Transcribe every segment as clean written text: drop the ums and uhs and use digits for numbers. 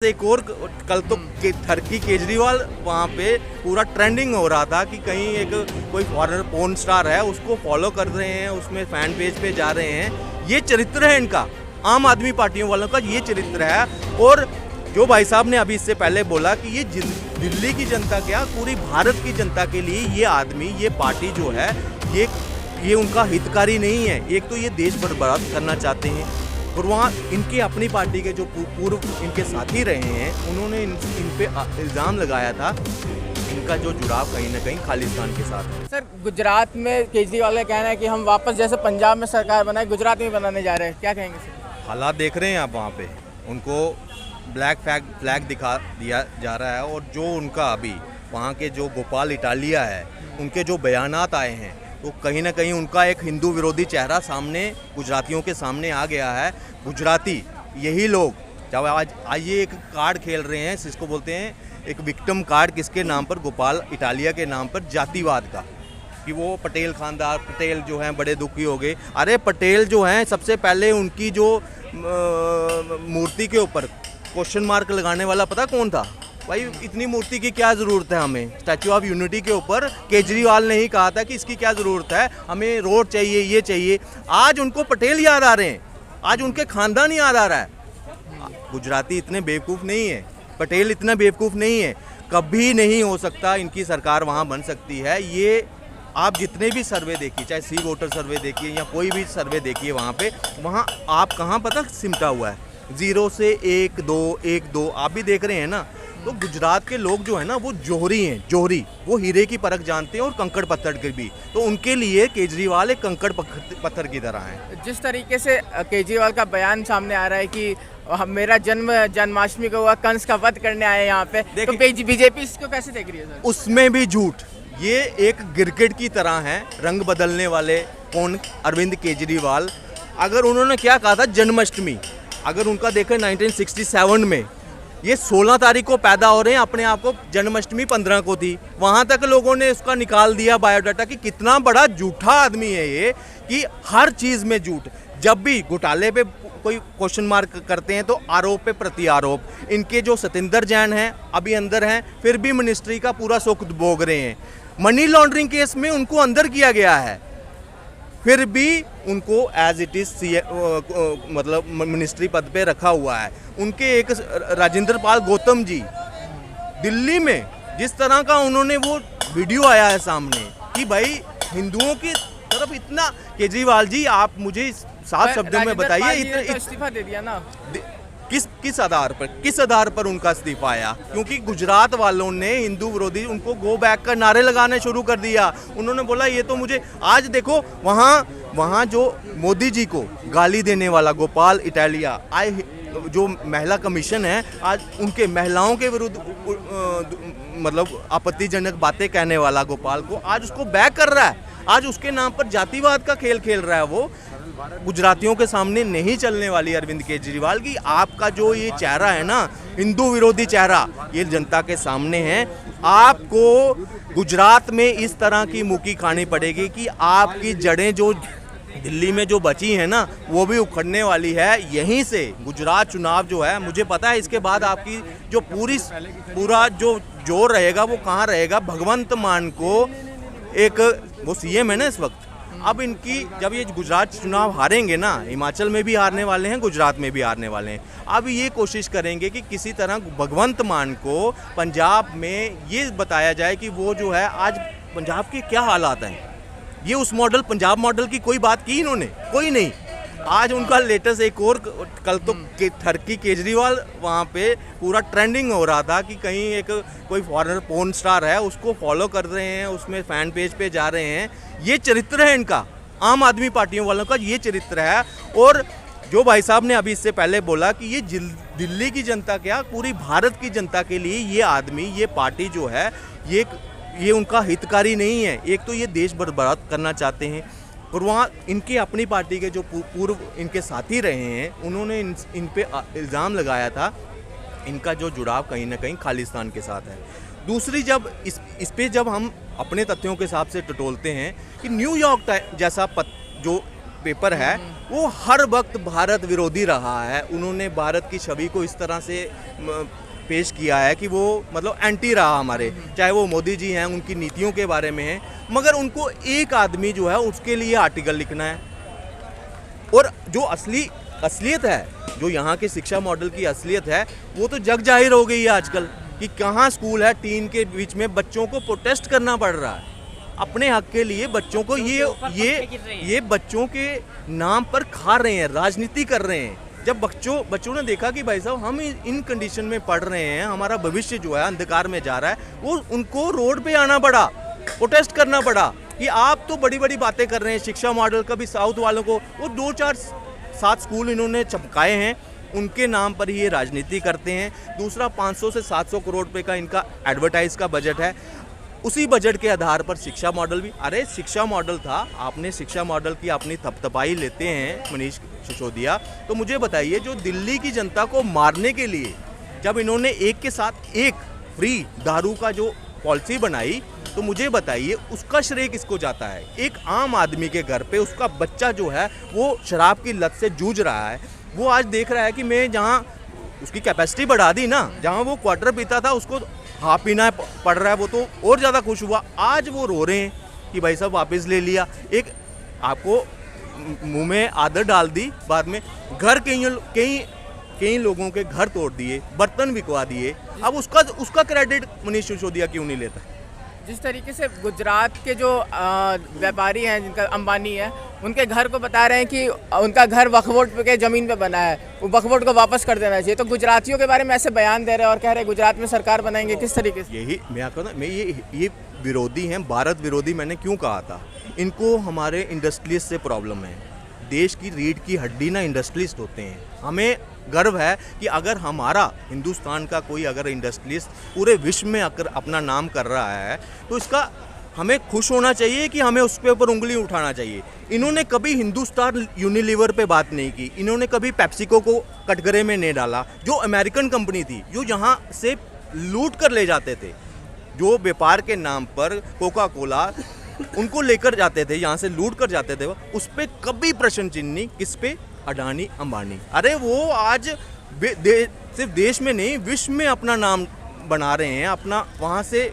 एक और कल तो टर्की केजरीवाल वहाँ पे पूरा ट्रेंडिंग हो रहा था कि कहीं एक कोई फॉरेनर पोर्न स्टार है उसको फॉलो कर रहे हैं, उसमें फैन पेज पे जा रहे हैं। ये चरित्र है इनका, आम आदमी पार्टियों वालों का ये चरित्र है। और जो भाई साहब ने अभी इससे पहले बोला कि ये दिल्ली की जनता क्या पूरी भारत की जनता के लिए ये आदमी, ये पार्टी जो है ये उनका हितकारी नहीं है। एक तो ये देश बर्बाद करना चाहते हैं और वहाँ इनके अपनी पार्टी के जो पूर्व इनके साथी रहे हैं उन्होंने इन पे इल्ज़ाम लगाया था इनका जो जुड़ाव कहीं ना कहीं खालिस्तान के साथ है। सर, गुजरात में केजरीवाल का कहना है कि हम वापस जैसे पंजाब में सरकार बनाए गुजरात में बनाने जा रहे हैं, क्या कहेंगे सर? हालात देख रहे हैं आप, वहाँ पे उनको ब्लैक फ्लैग दिखा दिया जा रहा है। और जो उनका अभी वहाँ के जो गोपाल इटालिया है उनके जो बयानात आए हैं तो कहीं ना कहीं उनका एक हिंदू विरोधी चेहरा सामने गुजरातियों के सामने आ गया है। गुजराती यही लोग जब आज ये एक कार्ड खेल रहे हैं, जिसको बोलते हैं एक विक्टिम कार्ड, किसके नाम पर? गोपाल इटालिया के नाम पर, जातिवाद का, कि वो पटेल खानदार पटेल जो हैं बड़े दुखी हो गए। अरे पटेल जो हैं सबसे पहले उनकी जो मूर्ति के ऊपर क्वेश्चन मार्क लगाने वाला पता कौन था? भाई इतनी मूर्ति की क्या ज़रूरत है हमें? स्टैचू ऑफ यूनिटी के ऊपर केजरीवाल ने ही कहा था कि इसकी क्या ज़रूरत है, हमें रोड चाहिए, ये चाहिए। आज उनको पटेल याद आ रहे हैं, आज उनके खानदान याद आ रहा है। गुजराती इतने बेवकूफ़ नहीं है, पटेल इतना बेवकूफ़ नहीं है, कभी नहीं हो सकता इनकी सरकार वहाँ बन सकती है। ये आप जितने भी सर्वे देखिए, चाहे सी वोटर सर्वे देखिए या कोई भी सर्वे देखिए, वहाँ आप कहाँ पता सिमटा हुआ है 0 से 1 2 1 2 आप भी देख रहे हैं ना। तो गुजरात के लोग जो है ना वो जोहरी हैं, जोहरी, वो हीरे की परख जानते हैं और कंकड़ पत्थर के भी। तो उनके लिए केजरीवाल एक कंकड़ पत्थर की तरह है। जिस तरीके से केजरीवाल का बयान सामने आ रहा है कि मेरा जन्म जन्माष्टमी को हुआ, कंस का वध करने आए यहाँ पे, तो बीजेपी इसको कैसे देख रही है सर? उसमें भी झूठ, ये एक गिरगिट की तरह है, रंग बदलने वाले। कौन? अरविंद केजरीवाल। अगर उन्होंने क्या कहा था जन्माष्टमी, अगर उनका देखें 1967 में ये 16 तारीख को पैदा हो रहे हैं, अपने आप को जन्माष्टमी 15 को थी। वहाँ तक लोगों ने उसका निकाल दिया बायोडाटा कि कितना बड़ा झूठा आदमी है ये, कि हर चीज़ में झूठ। जब भी घोटाले पे कोई क्वेश्चन मार्क करते हैं तो आरोप पे प्रति आरोप। इनके जो सतिंदर जैन हैं अभी अंदर हैं, फिर भी मिनिस्ट्री का पूरा सुख भोग रहे हैं। मनी लॉन्ड्रिंग केस में उनको अंदर किया गया है, फिर भी उनको एज इट इज मतलब मिनिस्ट्री पद पे रखा हुआ है। उनके एक राजेंद्र पाल गौतम जी, दिल्ली में जिस तरह का उन्होंने वो वीडियो आया है सामने कि भाई हिंदुओं की तरफ इतना। केजरीवाल जी आप मुझे साफ शब्दों में बताइए, इस्तीफा दे दिया ना, किस आधार पर उनका इस्तीफा आया? क्योंकि गुजरात वालों ने हिंदू विरोधी उनको गो बैक का नारे लगाने शुरू कर दिया। उन्होंने बोला ये तो मुझे, आज देखो वहाँ जो मोदी जी को गाली देने वाला गोपाल इटालिया, जो महिला कमीशन है, आज उनके महिलाओं के विरुद्ध मतलब आपत्तिजनक बातें कहने वाला गोपाल को आज उसको बैक कर रहा है। आज उसके नाम पर जातिवाद का खेल खेल रहा है। वो गुजरातियों के सामने नहीं चलने वाली अरविंद केजरीवाल की। आपका जो ये चेहरा है ना, हिंदू विरोधी चेहरा, ये जनता के सामने है। आपको गुजरात में इस तरह की मुक्की खानी पड़ेगी कि आपकी जड़ें जो दिल्ली में जो बची है ना वो भी उखड़ने वाली है यहीं से। गुजरात चुनाव जो है, मुझे पता है इसके बाद आपकी जो पूरा जो जोर रहेगा वो कहाँ रहेगा? भगवंत मान को, एक वो सीएम है ना इस वक्त, अब इनकी जब ये गुजरात चुनाव हारेंगे ना, हिमाचल में भी हारने वाले हैं, गुजरात में भी हारने वाले हैं, अब ये कोशिश करेंगे कि किसी तरह भगवंत मान को पंजाब में ये बताया जाए कि वो जो है आज पंजाब के क्या हालात हैं। ये उस मॉडल, पंजाब मॉडल की कोई बात की इन्होंने? कोई नहीं। आज उनका लेटेस्ट एक और कल तो टर्की केजरीवाल वहाँ पे पूरा ट्रेंडिंग हो रहा था कि कहीं एक कोई फॉरेनर पोर्न स्टार है उसको फॉलो कर रहे हैं, उसमें फैन पेज पे जा रहे हैं। ये चरित्र है इनका, आम आदमी पार्टियों वालों का ये चरित्र है। और जो भाई साहब ने अभी इससे पहले बोला कि ये दिल्ली की जनता क्या पूरी भारत की जनता के लिए ये आदमी, ये पार्टी जो है ये उनका हितकारी नहीं है। एक तो ये देश बर्बाद करना चाहते हैं और वहाँ इनके अपनी पार्टी के जो पूर्व इनके साथी रहे हैं उन्होंने इन पे इल्ज़ाम लगाया था इनका जो जुड़ाव कहीं ना कहीं खालिस्तान के साथ है। दूसरी, जब इस पे जब हम अपने तथ्यों के हिसाब से टटोलते हैं कि न्यूयॉर्क जैसा जो पेपर है वो हर वक्त भारत विरोधी रहा है। उन्होंने भारत की छवि को इस तरह से पेश किया है कि वो मतलब एंटी रहा हमारे, चाहे वो मोदी जी हैं उनकी नीतियों के बारे में है, मगर उनको एक आदमी जो है उसके लिए आर्टिकल लिखना है। और जो असलियत है, जो यहाँ के शिक्षा मॉडल की असलियत है, वो तो जग जाहिर हो गई है आजकल कि कहाँ स्कूल है, टीन के बीच में बच्चों को प्रोटेस्ट करना पड़ रहा है अपने हक के लिए। बच्चों को ये बच्चों के नाम पर खा रहे हैं, राजनीति कर रहे हैं। जब बच्चों ने देखा कि भाई साहब हम इन कंडीशन में पढ़ रहे हैं, हमारा भविष्य जो है अंधकार में जा रहा है, वो उनको रोड पे आना पड़ा, प्रोटेस्ट करना पड़ा कि आप तो बड़ी बड़ी बातें कर रहे हैं शिक्षा मॉडल का भी। साउथ वालों को वो 2-4-7 स्कूल इन्होंने चमकाए हैं, उनके नाम पर ही ये राजनीति करते हैं। दूसरा 500 से 700 करोड़ रुपए का इनका एडवर्टाइज का बजट है, उसी बजट के आधार पर शिक्षा मॉडल भी। अरे शिक्षा मॉडल था, आपने शिक्षा मॉडल की अपनी थपथपाई लेते हैं मनीष सिसोदिया, तो मुझे बताइए जो दिल्ली की जनता को मारने के लिए जब इन्होंने एक के साथ एक फ्री दारू का जो पॉलिसी बनाई, तो मुझे बताइए उसका श्रेय किसको जाता है? एक आम आदमी के घर पे उसका बच्चा जो है वो शराब की लत से जूझ रहा है, वो आज देख रहा है कि मैं जहाँ उसकी कैपेसिटी बढ़ा दी ना, जहाँ वो क्वार्टर पीता था उसको हाफ पीना पड़ रहा है, वो तो और ज़्यादा खुश हुआ। आज वो रो रहे हैं कि भाई साहब वापस ले लिया। एक आपको मुंह में आदत डाल दी, बाद में घर कई लोगों के घर तोड़ दिए, बर्तन बिकवा दिए। अब उसका क्रेडिट मनीष सिसोदिया क्यों नहीं लेता? जिस तरीके से गुजरात के जो व्यापारी हैं, जिनका अंबानी है, उनके घर को बता रहे हैं कि उनका घर वक्फ बोर्ड पे ज़मीन पे बना है, वो वक्फ बोर्ड को वापस कर देना चाहिए, तो गुजरातियों के बारे में ऐसे बयान दे रहे हैं और कह रहे हैं गुजरात में सरकार बनाएंगे। किस तरीके से? यही मैं आपको ना, मैं ये विरोधी हैं, भारत विरोधी। मैंने क्यों कहा था? इनको हमारे इंडस्ट्रियलिस्ट से प्रॉब्लम है। देश की रीढ़ की हड्डी ना इंडस्ट्रियलिस्ट होते हैं। हमें गर्व है कि अगर हमारा हिंदुस्तान का कोई अगर इंडस्ट्रियलिस्ट पूरे विश्व में आकर अपना नाम कर रहा है, तो इसका हमें खुश होना चाहिए कि हमें उस पे ऊपर उंगली उठाना चाहिए। इन्होंने कभी हिंदुस्तान यूनिलीवर पे बात नहीं की, इन्होंने कभी पेप्सिको को कटघरे में नहीं डाला, जो अमेरिकन कंपनी थी, जो यहाँ से लूट कर ले जाते थे, जो व्यापार के नाम पर कोका कोला उनको लेकर जाते थे, यहाँ से लूट कर जाते थे, उस पर कभी प्रश्न चिन्ह नहीं। किस पे? अडानी अंबानी। अरे वो आज सिर्फ देश में नहीं विश्व में अपना नाम बना रहे हैं, अपना वहाँ से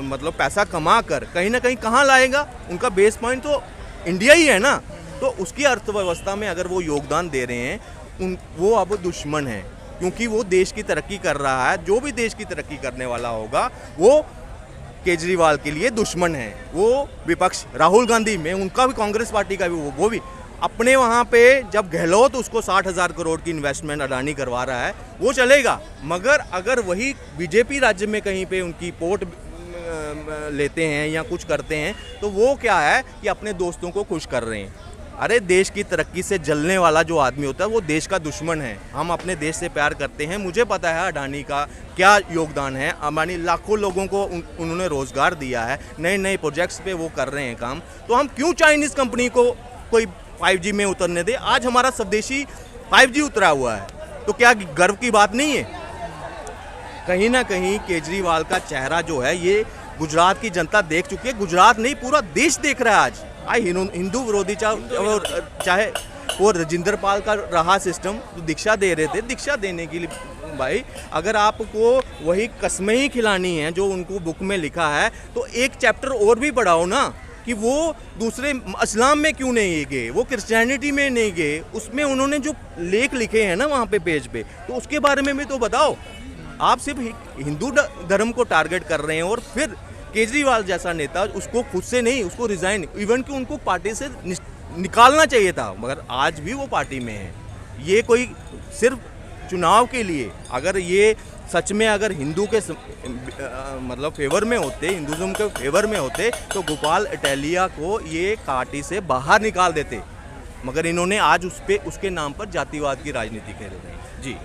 मतलब पैसा कमा कर कहीं ना कहीं कहाँ लाएगा? उनका बेस पॉइंट तो इंडिया ही है ना। तो उसकी अर्थव्यवस्था में अगर वो योगदान दे रहे हैं, वो अब दुश्मन है, क्योंकि वो देश की तरक्की कर रहा है। जो भी देश की तरक्की करने वाला होगा वो केजरीवाल के लिए दुश्मन है। वो विपक्ष राहुल गांधी में, उनका भी, कांग्रेस पार्टी का भी, वो भी अपने वहाँ पे जब गहलोत उसको 60,000 करोड़ की इन्वेस्टमेंट अडानी करवा रहा है, वो चलेगा। मगर अगर वही बीजेपी राज्य में कहीं पे उनकी पोर्ट लेते हैं या कुछ करते हैं, तो वो क्या है कि अपने दोस्तों को खुश कर रहे हैं। अरे देश की तरक्की से जलने वाला जो आदमी होता है वो देश का दुश्मन है। हम अपने देश से प्यार करते हैं। मुझे पता है अडानी का क्या योगदान है। अंबानी लाखों लोगों को उन्होंने रोजगार दिया है, नए नए प्रोजेक्ट्स पे वो कर रहे हैं काम। तो हम क्यों चाइनीज़ कंपनी को कोई 5G में उतरने दे? आज हमारा स्वदेशी 5G उतरा हुआ है, तो क्या गर्व की बात नहीं है? कहीं ना कहीं केजरीवाल का चेहरा जो है ये गुजरात की जनता देख चुकी है। गुजरात नहीं, पूरा देश देख रहा है आज हिंदू विरोधी, चाहे वो राजेंद्र पाल का रहा सिस्टम, तो दीक्षा दे रहे थे। दीक्षा देने के लिए भाई अगर आपको वही कस्में ही खिलानी है जो उनको बुक में लिखा है, तो एक चैप्टर और भी पढ़ाओ ना, कि वो दूसरे इस्लाम में क्यों नहीं गए, वो क्रिश्चियनिटी में नहीं गए। उसमें उन्होंने जो लेख लिखे हैं ना वहाँ पे पेज पे, तो उसके बारे में भी तो बताओ। आप सिर्फ हिंदू धर्म को टारगेट कर रहे हैं। और फिर केजरीवाल जैसा नेता, उसको खुद से नहीं, उसको रिजाइन, इवन कि उनको पार्टी से निकालना चाहिए था, मगर आज भी वो पार्टी में है। ये कोई सिर्फ चुनाव के लिए, अगर ये सच में अगर हिंदू के मतलब फेवर में होते, हिंदुज़म के फेवर में होते, तो गोपाल इटालिया को ये पार्टी से बाहर निकाल देते। मगर इन्होंने आज उसके नाम पर जातिवाद की राजनीति खेल रहे हैं। जी,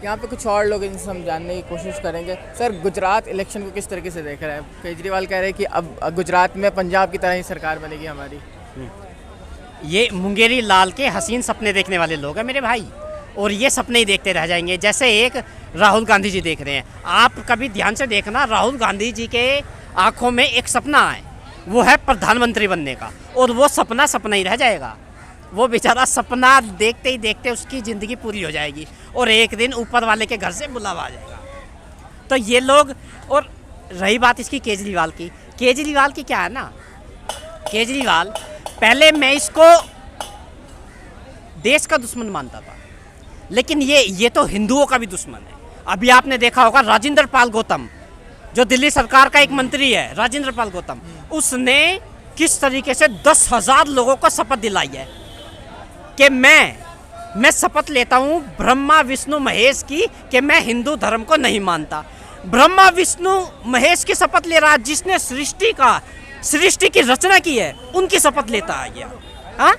यहाँ पे कुछ और लोग इनसे हम जानने की कोशिश करेंगे। सर, गुजरात इलेक्शन को किस तरीके से देख रहे हैं? केजरीवाल कह रहे हैं कि अब गुजरात में पंजाब की तरह ही सरकार बनेगी हमारी। ये मुंगेरी लाल के हसीन सपने देखने वाले लोग हैं मेरे भाई, और ये सपने ही देखते रह जाएंगे, जैसे एक राहुल गांधी जी देख रहे हैं। आप कभी ध्यान से देखना, राहुल गांधी जी के आंखों में एक सपना है वो है प्रधानमंत्री बनने का, और वो सपना सपना ही रह जाएगा। वो बेचारा सपना देखते ही देखते उसकी ज़िंदगी पूरी हो जाएगी और एक दिन ऊपर वाले के घर से बुलावा आ जाएगा। तो ये लोग, और रही बात इसकी केजरीवाल की, केजरीवाल की क्या है ना, केजरीवाल पहले मैं इसको देश का दुश्मन मानता था, लेकिन ये तो हिंदुओं का भी दुश्मन है। अभी आपने देखा होगा राजेंद्र पाल गौतम, जो दिल्ली सरकार का एक मंत्री है, राजेंद्र पाल गौतम, उसने किस तरीके से 10,000 लोगों को शपथ दिलाई है कि मैं शपथ लेता हूँ ब्रह्मा विष्णु महेश की कि मैं हिंदू धर्म को नहीं मानता। ब्रह्मा विष्णु महेश की शपथ ले रहा है, जिसने सृष्टि की रचना की है, उनकी शपथ लेता है गया। हाँ,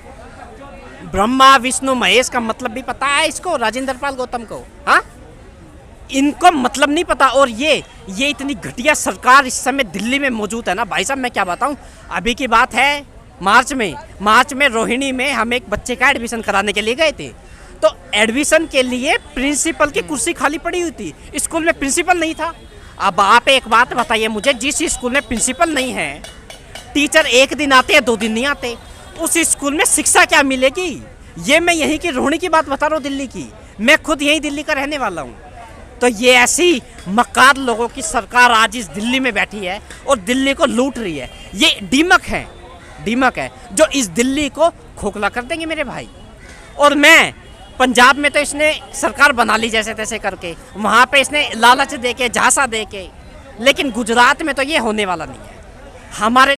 ब्रह्मा विष्णु महेश का मतलब भी पता है इसको, राजेंद्र पाल गौतम को। हाँ, इनको मतलब नहीं पता। और ये इतनी घटिया सरकार इस समय दिल्ली में मौजूद है ना भाई साहब, मैं क्या बताऊं। अभी की बात है, मार्च में रोहिणी में हम एक बच्चे का एडमिशन कराने के लिए गए थे। तो एडमिशन के लिए प्रिंसिपल की कुर्सी खाली पड़ी हुई थी, स्कूल में प्रिंसिपल नहीं था। अब आप एक बात बताइए मुझे, जिस स्कूल में प्रिंसिपल नहीं है, टीचर एक दिन आते हैं 2 दिन नहीं आते, उस स्कूल में शिक्षा क्या मिलेगी। ये मैं यहीं की रोहिणी की बात बता रहा हूँ, दिल्ली की। मैं खुद यहीं दिल्ली का रहने वाला हूँ। तो ये ऐसी मक्कार लोगों की सरकार आज इस दिल्ली में बैठी है और दिल्ली को लूट रही है। ये दीमक है जो इस दिल्ली को खोखला कर देंगे मेरे भाई। और मैं पंजाब में तो इसने सरकार बना ली जैसे तैसे करके, वहाँ पे इसने लालच दे के, झांसा दे के, लेकिन गुजरात में तो ये होने वाला नहीं है। हमारे